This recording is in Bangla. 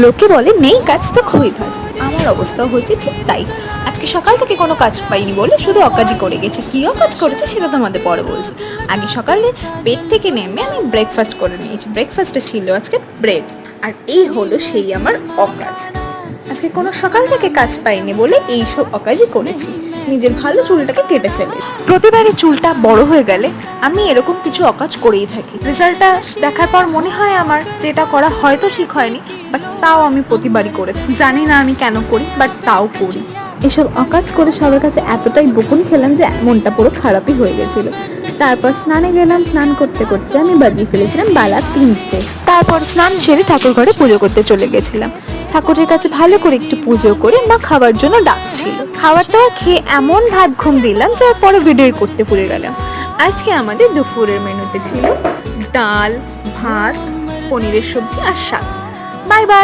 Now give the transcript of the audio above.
লোকে বলে নেই কাজ তো খই ভাজ, আমার অবস্থাও হয়েছে ঠিক তাই। আজকে সকাল থেকে কোনো কাজ পাইনি বলে শুধু অকাজই করে গেছি। কী অকাজ করেছে সেটা তোমাদের পরে বলছি। আগে সকালে বেড থেকে নেমে আমি ব্রেকফাস্ট করে নিয়েছি। ব্রেকফাস্টে ছিল আজকে ব্রেড, আর এই হলো সেই আমার অকাজ। আজকে কোনো সকাল থেকে কাজ পাইনি বলে এইসব অকাজই করেছি। নিজের ভালো চুলটাকে কেটে ফেলে। প্রতিবারই চুলটা বড় হয়ে গেলে আমি এরকম কিছু অকাজ করেই থাকি। রেজাল্টটা দেখার পর মনে হয় আমার যে এটা করা হয়তো ঠিক হয়নি, বাট তাও আমি প্রতিবারই করে থাকি। জানি না আমি কেন করি, বাট তাও করি। এসব অকাজ করে সবার কাছে এতটাই বকুনি খেলাম যে মনটা পুরো খারাপই হয়ে গেছিলো। তারপর স্নানে গেলাম। স্নান করতে করতে আমি বাজিয়ে ফেলেছিলাম বেলা 3টে। তারপর স্নান সেরে ঠাকুর ঘরে পুজো করতে চলে গেছিলাম। ঠাকুরের কাছে ভালো করে একটু পুজো করে মা খাবার জন্য ডাকছিল। খাবারটা খেয়ে এমন ভাত ঘুম দিলাম যে পরে ভিডিও করতে ভুলে গেলাম। আজকে আমাদের দুপুরের মেনুতে ছিল ডাল, ভাত, পনিরের সবজি আর শাক। Bye bye.